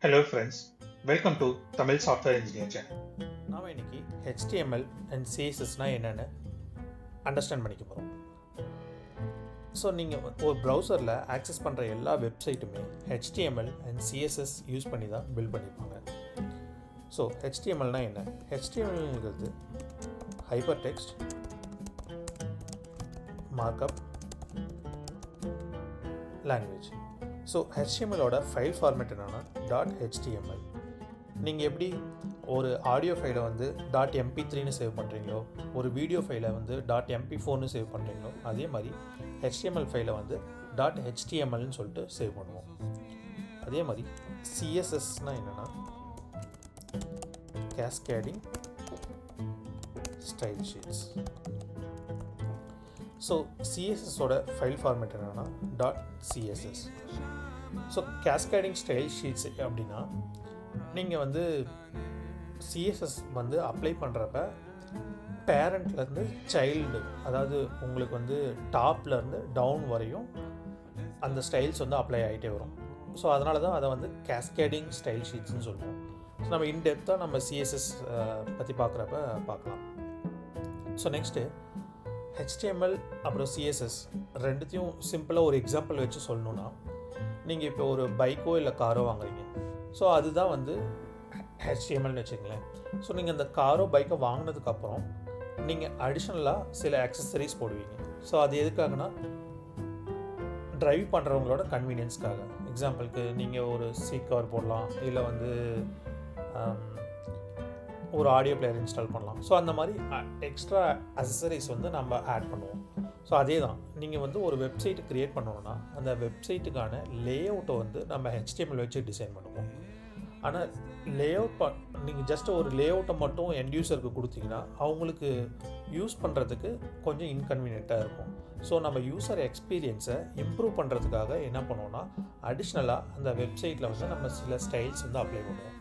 Hello friends, welcome to Tamil Software Engineer channel. நாம் இன்னைக்கு HTML and CSSனால் என்னென்னு understand பண்ணிக்க போகிறோம். ஸோ நீங்கள் ஒரு ப்ரௌசரில் ஆக்சஸ் பண்ணுற எல்லா வெப்சைட்டுமே HTML and CSS யூஸ் பண்ணி தான் பில்ட் பண்ணியிருப்பாங்க. ஸோ HTMLனால் என்ன? HTMLங்கிறது hypertext markup language. So HTMLோட ஃபைல் ஃபார்மேட் என்னென்னா .html. நீங்கள் எப்படி ஒரு ஆடியோ ஃபைலை வந்து .mp3ன்னு சேவ் பண்ணுறீங்களோ, ஒரு வீடியோ ஃபைலை வந்து .mp4ன்னு சேவ் பண்ணுறீங்களோ, அதே மாதிரி HTML ஃபைலை வந்து .htmlன்னு சொல்லிட்டு சேவ் பண்ணுவோம். அதே மாதிரி CSSனால் என்னென்னா கேஸ்கேடிங் ஸ்டைல் ஷீட்ஸ். ஸோ சிஎஸ்எஸோட ஃபைல் ஃபார்மேட் என்னென்னா .css. So cascading style sheets அப்படின்னா நீங்கள் வந்து சிஎஸ்எஸ் வந்து அப்ளை பண்ணுறப்ப பேரண்ட்லேருந்து சைல்டு, அதாவது உங்களுக்கு வந்து டாப்லேருந்து டவுன் வரையும் அந்த ஸ்டைல்ஸ் வந்து அப்ளை ஆகிட்டே வரும். ஸோ அதனால தான் அதை வந்து கேஸ்கேடிங் ஸ்டைல் ஷீட்ஸ்னு சொல்லுவோம். ஸோ நம்ம இன்டெப்த்தாக நம்ம சிஎஸ்எஸ் பற்றி பார்க்குறப்ப பார்க்கலாம். ஸோ நெக்ஸ்ட்டு HTML அப்புறம் CSS ரெண்டுத்தையும் சிம்பிளாக ஒரு எக்ஸாம்பிள் வச்சு சொல்லணுன்னா, நீங்கள் இப்போ ஒரு பைக்கோ இல்லை காரோ வாங்குறீங்க. ஸோ அதுதான் வந்து HTMLன்னு வச்சுங்களேன். ஸோ நீங்கள் அந்த காரோ பைக்கை வாங்கினதுக்கப்புறம் நீங்கள் அடிஷ்னலாக சில ஆக்சசரிஸ் போடுவீங்க. ஸோ அது எதுக்காகனா ட்ரைவ் பண்ணுறவங்களோட கன்வீனியன்ஸ்க்காக. எக்ஸாம்பிளுக்கு நீங்கள் ஒரு சீட் கவர் போடலாம், இல்லை வந்து ஒரு ஆடியோ பிளேயர் இன்ஸ்டால் பண்ணலாம். ஸோ அந்த மாதிரி எக்ஸ்ட்ரா அக்சசரிஸ் வந்து நம்ம ஆட் பண்ணுவோம். ஸோ அதே தான் நீங்கள் வந்து ஒரு வெப்சைட்டு க்ரியேட் பண்ணணுன்னா அந்த வெப்சைட்டுக்கான லேஅவுட்டை வந்து நம்ம HTML வச்சு டிசைன் பண்ணுவோம். ஆனால் லேஅவுட் நீங்கள் ஜஸ்ட் ஒரு லேஅவுட்டை மட்டும் எண்ட் யூஸருக்கு கொடுத்தீங்கன்னா அவங்களுக்கு யூஸ் பண்ணுறதுக்கு கொஞ்சம் இன்கன்வீனியண்ட்டாக இருக்கும். ஸோ நம்ம யூஸர் எக்ஸ்பீரியன்ஸை இம்ப்ரூவ் பண்ணுறதுக்காக என்ன பண்ணுவோன்னா அடிஷ்னலாக அந்த வெப்சைட்டில் வந்து நம்ம சில ஸ்டைல்ஸ் வந்து அப்ளை பண்ணுவோம்.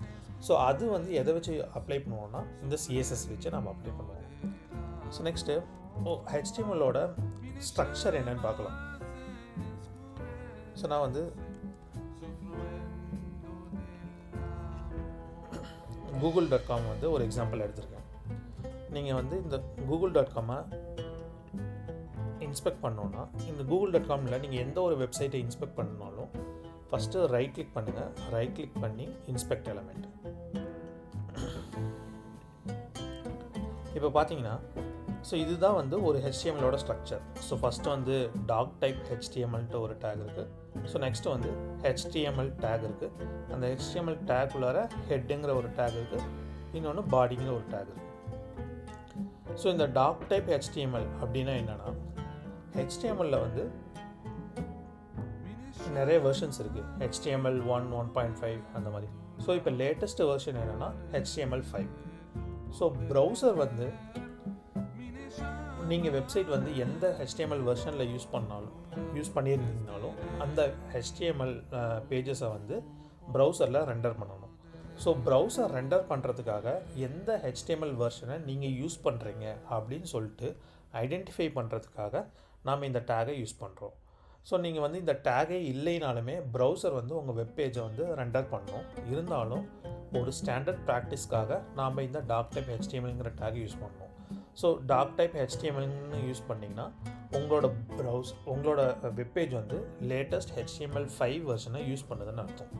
ஸோ அது வந்து எதை வச்சு அப்ளை பண்ணுவோம்னா இந்த CSS வச்சு நம்ம அப்ளை பண்ணுவோம். ஸோ நெக்ஸ்ட்டு HTMLோட ஸ்ட்ரக்சர் என்னன்னு பார்க்கலாம். ஸோ நான் வந்து google.com வந்து ஒரு எக்ஸாம்பிள் எடுத்திருக்கேன். நீங்கள் வந்து இந்த google.com இன்ஸ்பெக்ட் பண்ணோன்னா, இந்த google.comல நீங்கள் எந்த ஒரு வெப்சைட்டை இன்ஸ்பெக்ட் பண்ணாலும் ஃபஸ்ட்டு ரைட் கிளிக் பண்ணுங்கள். ரைட் கிளிக் பண்ணி இன்ஸ்பெக்ட் எலமெண்ட். இப்போ பார்த்தீங்கன்னா ஸோ இதுதான் வந்து ஒரு HTMLோட ஸ்ட்ரக்சர். ஸோ ஃபஸ்ட்டு வந்து டாக் டைப் HTMLன்ட்டு ஒரு டேக் இருக்குது. ஸோ நெக்ஸ்ட்டு வந்து HTML டேக் இருக்குது. அந்த HTML டேக் உள்ளார ஹெட்டுங்கிற ஒரு டேக் இருக்குது, இன்னொன்று பாடிங்கிற ஒரு டேக் இருக்குது. ஸோ இந்த டாக் டைப் HTML அப்படின்னா என்னென்னா, HTMLல வந்து நிறைய வெர்ஷன்ஸ் இருக்குது. HTML 1, 1.5 அந்த மாதிரி. ஸோ இப்போ லேட்டஸ்ட் வெர்ஷன் என்னென்னா HTML5. ஸோ ப்ரௌசர் வந்து நீங்கள் வெப்சைட் வந்து எந்த HTML வெர்ஷனில் யூஸ் பண்ணியிருந்தீங்கனாலும் அந்த HTML பேஜஸை வந்து ப்ரௌசரில் ரெண்டர் பண்ணணும். ஸோ ப்ரௌசர் ரெண்டர் பண்ணுறதுக்காக எந்த HTML வெர்ஷனை நீங்கள் யூஸ் பண்ணுறீங்க அப்படின்னு சொல்லிட்டு ஐடென்டிஃபை பண்ணுறதுக்காக நாம் இந்த டேகை யூஸ் பண்ணுறோம். ஸோ நீங்கள் வந்து இந்த டேகே இல்லைனாலுமே ப்ரௌசர் வந்து உங்கள் வெப்பேஜை வந்து ரெண்டர் பண்ணணும். இருந்தாலும் ஒரு ஸ்டாண்டர்ட் ப்ராக்டிஸ்க்காக நாம் இந்த டாக் டைப் HTMLங்கிற டேகை யூஸ் பண்ணணும். ஸோ டாக் டைப் HTMLன்னு யூஸ் பண்ணிங்கன்னா உங்களோட வெப்பேஜ் வந்து லேட்டஸ்ட் HTML5 வெர்ஷனை யூஸ் பண்ணுதுன்னு அர்த்தம்.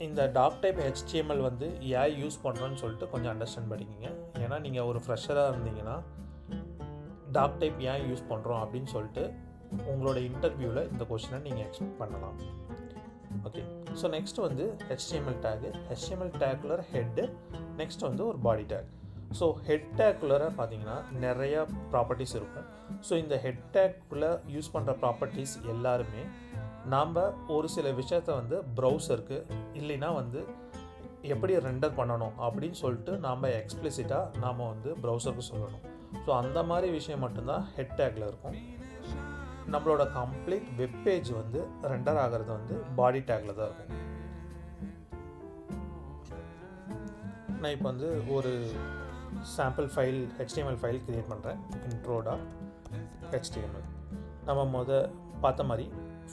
இந்த டாக் டைப் HTML வந்து ஏன் யூஸ் பண்ணுறோன்னு சொல்லிட்டு கொஞ்சம் அண்டர்ஸ்டாண்ட் பண்ணிக்கிங்க. ஏன்னா நீங்கள் ஒரு ஃப்ரெஷராக இருந்தீங்கன்னா டாக் டைப் ஏன் யூஸ் பண்ணுறோம் அப்படின்னு சொல்லிட்டு உங்களோட இன்டர்வியூவில் இந்த கொஸ்டினை நீங்கள் எக்ஸ்பெக்ட் பண்ணலாம். ஓகே, ஸோ நெக்ஸ்ட் வந்து HTML டேகு. HTML டேக்குலர் ஹெட்டு, நெக்ஸ்ட் வந்து ஒரு பாடி டேக். ஸோ ஹெட் டேக்குள்ளே பார்த்தீங்கன்னா நிறையா ப்ராப்பர்ட்டிஸ் இருக்கும். ஸோ இந்த ஹெட் டேக்குள்ளே யூஸ் பண்ணுற ப்ராப்பர்ட்டிஸ் எல்லாருமே நாம் ஒரு சில விஷயத்தை வந்து ப்ரௌசருக்கு இல்லைன்னா வந்து எப்படி ரெண்டர் பண்ணணும் அப்படின்னு சொல்லிட்டு நாம் எக்ஸ்பிளிசிட்டாக நாம் வந்து ப்ரௌசருக்கு சொல்லணும். ஸோ அந்த மாதிரி விஷயம் மட்டும்தான் ஹெட் டேக்கில் இருக்கும். நம்மளோட கம்ப்ளீட் வெப்பேஜ் வந்து ரெண்டர் ஆகிறது வந்து பாடி டேக்கில் தான் இருக்கும். நான் இப்போ வந்து ஒரு sample file HTML file create பண்ணுறேன். intro.html. நம்ம பார்த்த மாதிரி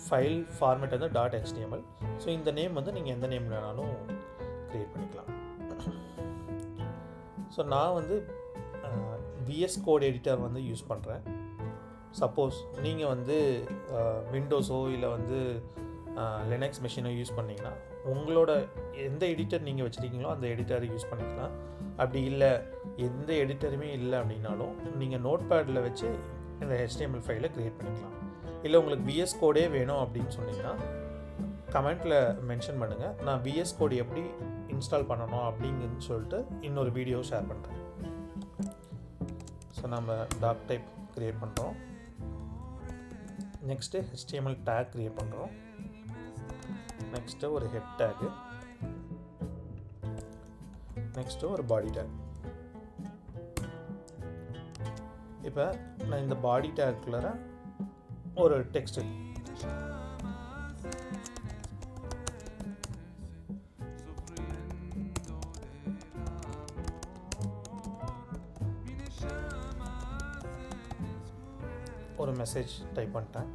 ஃபைல் ஃபார்மேட் வந்து .html. ஸோ இந்த நேம் வந்து நீங்கள் எந்த நேம் வேணாலும் க்ரியேட் பண்ணிக்கலாம். ஸோ நான் வந்து விஎஸ் கோட் எடிட்டர் வந்து யூஸ் பண்ணுறேன். சப்போஸ் நீங்கள் வந்து விண்டோஸோ இல்லை வந்து லினக்ஸ் மெஷினோ யூஸ் பண்ணிங்கன்னா உங்களோட எந்த எடிட்டர் நீங்கள் வச்சுருக்கீங்களோ அந்த எடிட்டரை யூஸ் பண்ணிக்கலாம். அப்படி இல்லை எந்த எடிட்டருமே இல்லை அப்படின்னாலும் நீங்கள் நோட்பேடில் வச்சு இந்த HTML ஃபைலை க்ரியேட் பண்ணிக்கலாம். இல்லை உங்களுக்கு விஎஸ் கோடே வேணும் அப்படின்னு சொன்னீங்கன்னா கமெண்ட்டில் மென்ஷன் பண்ணுங்கள். நான் விஎஸ் கோடு எப்படி இன்ஸ்டால் பண்ணணும் அப்படிங்கன்னு சொல்லிட்டு இன்னொரு வீடியோ ஷேர் பண்ணுறேன். ஸோ நம்ம டாக் டைப் க்ரியேட் பண்ணுறோம். நெக்ஸ்ட்டு HTML டேக் க்ரியேட் பண்ணுறோம். நெக்ஸ்ட்டு ஒரு ஹெட் டேக்கு, நெக்ஸ்ட்டு ஒரு பாடி டேக். இப்போ நான் இந்த பாடி டேக்குள்ளே ஒரு டெக்ஸ்ட் ஒரு மெசேஜ் டைப் பண்ணிட்டேன்.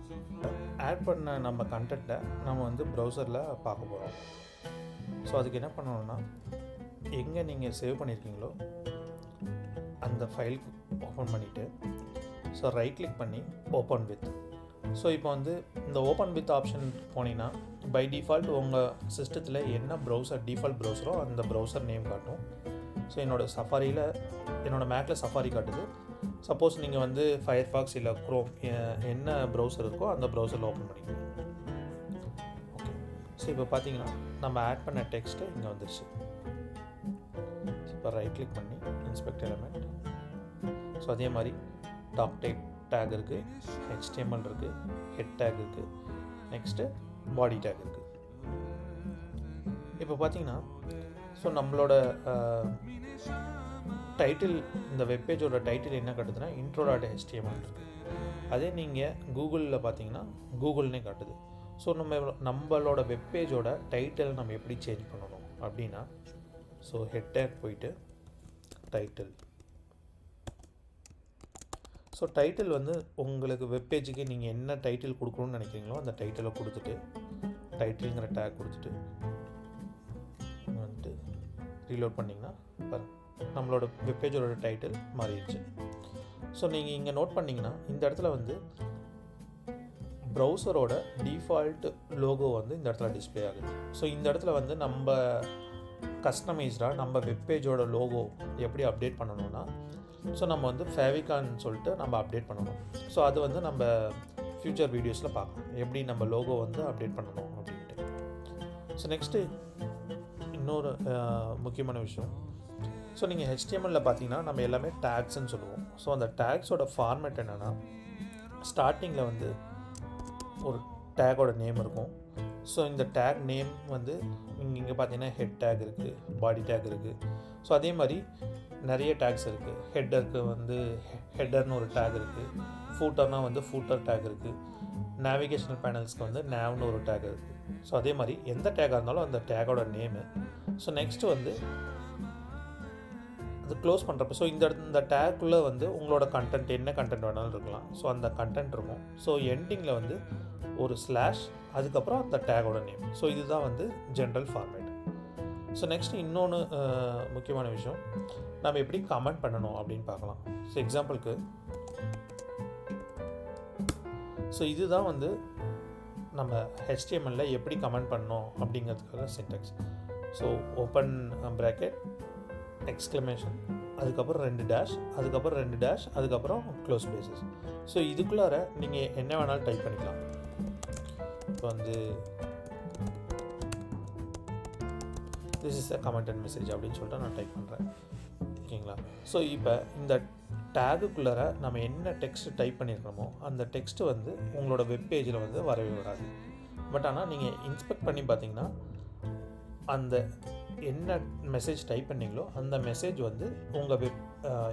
ஆட் பண்ண நம்ம கண்டென்ட்டை நம்ம வந்து ப்ரௌசரில் பார்க்க போகிறோம். ஸோ அதுக்கு என்ன பண்ணணும்னா எங்கே நீங்கள் சேவ் பண்ணியிருக்கீங்களோ அந்த ஃபைல் ஓப்பன் பண்ணிவிட்டு ஸோ ரைட் கிளிக் பண்ணி ஓப்பன் வித். ஸோ இப்போ வந்து இந்த ஓப்பன் வித் ஆப்ஷன் போனீங்கன்னா பை டிஃபால்ட் உங்கள் சிஸ்டத்தில் என்ன ப்ரௌசர் டிஃபால்ட் ப்ரௌசரோ அந்த ப்ரௌசர் நேம் காட்டும். ஸோ என்னோடய மேக்கில் சஃபாரி காட்டுது. சப்போஸ் நீங்கள் வந்து ஃபயர்ஃபாக்ஸ் இல்லை க்ரோம் என்ன ப்ரௌசர் இருக்கோ அந்த ப்ரௌசரில் ஓப்பன் பண்ணிக்கணும். ஓகே, ஸோ இப்போ பார்த்தீங்கன்னா நம்ம ஆட் பண்ண டெக்ஸ்ட்டு இங்கே வந்துருச்சு. இப்போ ரைட் கிளிக் பண்ணி இன்ஸ்பெக்ட் எலிமெண்ட். ஸோ அதே மாதிரி டாக் டைப் டேக் இருக்குது, HTML இருக்குது, ஹெட் டேக் இருக்குது, நெக்ஸ்ட்டு பாடி டேக் இருக்குது. இப்போ பார்த்தீங்கன்னா ஸோ நம்மளோட டைட்டில் இந்த வெப்பேஜோட டைட்டில் என்ன காட்டுதுன்னா intro.html இருக்குது. அதே நீங்கள் கூகுளில் பார்த்தீங்கன்னா கூகுள்னே காட்டுது. ஸோ நம்மளோட வெப்பேஜோட டைட்டில் நம்ம எப்படி சேஞ்ச் பண்ணணும் அப்படின்னா ஸோ ஹெட் டேக் போயிட்டு டைட்டில். ஸோ டைட்டில் வந்து உங்களுக்கு வெப்பேஜுக்கு நீங்கள் என்ன டைட்டில் கொடுக்கணும்னு நினைக்கிறீங்களோ அந்த டைட்டிலை கொடுத்துட்டு டைட்டில்ங்கிற டேக் கொடுத்துட்டு வந்துட்டு ரீலோட் பண்ணிங்கன்னா பாருங்கள் நம்மளோட வெப்பேஜோட டைட்டில் மாறிடுச்சு. ஸோ நீங்கள் இங்கே நோட் பண்ணிங்கன்னா இந்த இடத்துல வந்து ப்ரௌசரோட டிஃபால்ட் லோகோ வந்து இந்த இடத்துல டிஸ்பிளே ஆகுது. ஸோ இந்த இடத்துல வந்து நம்ம கஸ்டமைஸ்டாக நம்ம வெப்பேஜோட லோகோ எப்படி அப்டேட் பண்ணணும்னா ஸோ நம்ம வந்து ஃபேவிகான்னு சொல்லிட்டு நம்ம அப்டேட் பண்ணணும். ஸோ அது வந்து நம்ம ஃப்யூச்சர் வீடியோஸில் பார்க்கலாம் எப்படி நம்ம லோகோ வந்து அப்டேட் பண்ணணும் அப்படின்ட்டு. ஸோ நெக்ஸ்ட்டு இன்னொரு முக்கியமான விஷயம். ஸோ நீங்கள் HTMLயில் பார்த்தீங்கன்னா நம்ம எல்லாமே டேக்ஸ்ன்னு சொல்லுவோம். ஸோ அந்த டேக்ஸோட ஃபார்மேட் என்னென்னா ஸ்டார்டிங்கில் வந்து ஒரு டேக்கோட நேம் இருக்கும். ஸோ இந்த டேக் நேம் வந்து இங்கே பார்த்தீங்கன்னா ஹெட் டேக் இருக்குது, பாடி டேக் இருக்குது. ஸோ அதே மாதிரி நிறைய டேக்ஸ் இருக்குது. ஹெட்டருக்கு வந்து ஹெட்டர்னு ஒரு டேக் இருக்குது, ஃபூட்டர்னால் வந்து ஃபூட்டர் டேக் இருக்குது, நேவிகேஷனல் பேனல்ஸ்க்கு வந்து நேவ்னு ஒரு டேக் இருக்குது. ஸோ அதே மாதிரி எந்த டேக்காக இருந்தாலும் அந்த டேக்கோட நேமு. ஸோ நெக்ஸ்ட்டு வந்து அது க்ளோஸ் பண்ணுறப்ப ஸோ இந்த டேக்குள்ளே வந்து உங்களோட கண்டென்ட் என்ன கண்டென்ட் வேணாலும் இருக்கலாம். ஸோ அந்த கண்டென்ட் இருக்கும். ஸோ எண்டிங்கில் வந்து ஒரு ஸ்லாஷ் அதுக்கப்புறம் அந்த டேக்கோட நேம். ஸோ இதுதான் வந்து ஜென்ரல் ஃபார்மேட். ஸோ நெக்ஸ்ட் இன்னொன்று முக்கியமான விஷயம் நம்ம எப்படி கமெண்ட் பண்ணணும் அப்படின்னு பார்க்கலாம். ஸோ எக்ஸாம்பிளுக்கு ஸோ இதுதான் வந்து நம்ம HTMLல எப்படி கமெண்ட் பண்ணணும் அப்படிங்கிறதுக்காக Sintex. So open bracket exclamation அதுக்கப்புறம் 2 டேஷ் அதுக்கப்புறம் 2 டேஷ் அதுக்கப்புறம் க்ளோஸ் பேசஸ். ஸோ இதுக்குள்ளார நீங்கள் என்ன வேணாலும் டைப் பண்ணிக்கலாம். இப்போ வந்து this is a commented message அப்படின்னு சொல்லிட்டு நான் டைப் பண்ணுறேன். ஓகேங்களா? ஸோ இப்போ இந்த டேகுக்குள்ளார நம்ம என்ன டெக்ஸ்ட் டைப் பண்ணியிருக்கோமோ அந்த டெக்ஸ்ட்டு வந்து உங்களோட வெப்பேஜில் வந்து வரவே வராது. பட் ஆனால் நீங்கள் இன்ஸ்பெக்ட் பண்ணி பார்த்தீங்கன்னா அந்த என்ன மெசேஜ் டைப் பண்ணிங்களோ அந்த மெசேஜ் வந்து உங்கள்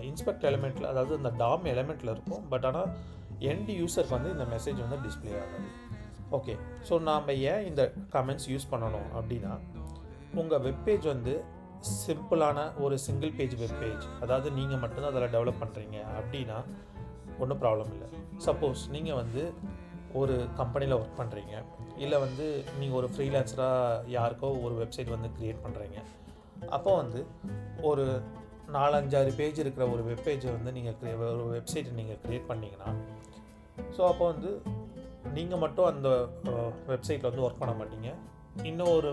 இன்ஸ்பெக்ட் எலிமெண்ட்டில் அதாவது அந்த டாம் எலிமெண்ட்டில் இருக்கும். பட் ஆனால் எண்ட் யூசருக்கு வந்து இந்த மெசேஜ் வந்து டிஸ்பிளே ஆகாது. ஓகே, ஸோ நாம் ஏன் இந்த கமெண்ட்ஸ் யூஸ் பண்ணணும் அப்படின்னா உங்கள் வெப்பேஜ் வந்து சிம்பிளான ஒரு சிங்கிள் பேஜ் வெப்பேஜ், அதாவது நீங்கள் மட்டும்தான் அதில் டெவலப் பண்ணுறீங்க அப்படின்னா ஒன்றும் ப்ராப்ளம் இல்லை. சப்போஸ் நீங்கள் வந்து ஒரு கம்பெனியில் ஒர்க் பண்ணுறீங்க, இல்லை வந்து நீங்கள் ஒரு ஃப்ரீலான்சராக யாருக்கோ ஒரு வெப்சைட் வந்து க்ரியேட் பண்ணுறீங்க. அப்போ வந்து ஒரு 4-5-6 பேஜ் இருக்கிற ஒரு வெப்பேஜை வந்து நீங்கள் ஒரு வெப்சைட்டை நீங்கள் க்ரியேட் பண்ணிங்கன்னா, ஸோ அப்போ வந்து நீங்கள் மட்டும் அந்த வெப்சைட்டில் வந்து ஒர்க் பண்ண மாட்டீங்க. இன்னும் ஒரு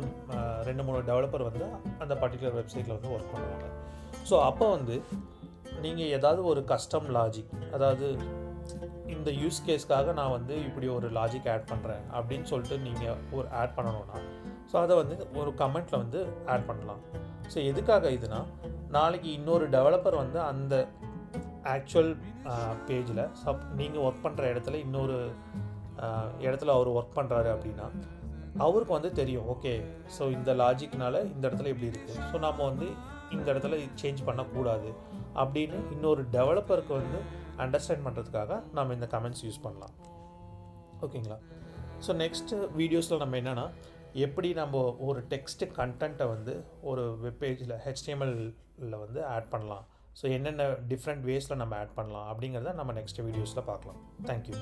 2-3 டெவலப்பர் வந்து அந்த பர்டிகுலர் வெப்சைட்டில் வந்து ஒர்க் பண்ணுவாங்க. ஸோ அப்போ வந்து நீங்கள் ஏதாவது ஒரு கஸ்டம் லாஜிக், அதாவது இந்த யூஸ் கேஸ்க்காக நான் வந்து இப்படி ஒரு லாஜிக் ஆட் பண்ணுறேன் அப்படின்னு சொல்லிட்டு நீங்கள் ஒரு ஆட் பண்ணணும்னா, ஸோ அதை வந்து ஒரு கமெண்ட்டில் வந்து ஆட் பண்ணலாம். ஸோ எதுக்காக இதுனா, நாளைக்கு இன்னொரு டெவலப்பர் வந்து அந்த ஆக்சுவல் பேஜில் நீங்கள் ஒர்க் பண்ணுற இடத்துல இன்னொரு இடத்துல அவர் ஒர்க் பண்ணுறாரு அப்படின்னா, அவருக்கு வந்து தெரியும், ஓகே ஸோ இந்த லாஜிக்னால இந்த இடத்துல இப்படி இருக்குது, ஸோ நம்ம வந்து இந்த இடத்துல சேஞ்ச் பண்ணக்கூடாது அப்படின்னு இன்னொரு டெவலப்பருக்கு வந்து அண்டர்ஸ்டாண்ட் பண்ணுறதுக்காக நம்ம இந்த கமெண்ட்ஸ் யூஸ் பண்ணலாம். ஓகேங்களா? ஸோ நெக்ஸ்ட்டு வீடியோஸில் நம்ம என்னென்னா, எப்படி நம்ம ஒரு டெக்ஸ்ட் கண்டென்ட்டை வந்து ஒரு வெப்பேஜில் HTML வந்து ஆட் பண்ணலாம், ஸோ என்னென்ன டிஃப்ரெண்ட் வேஸில் நம்ம ஆட் பண்ணலாம் அப்படிங்கிறத நம்ம நெக்ஸ்ட் வீடியோஸில் பார்க்கலாம். தேங்க்யூ.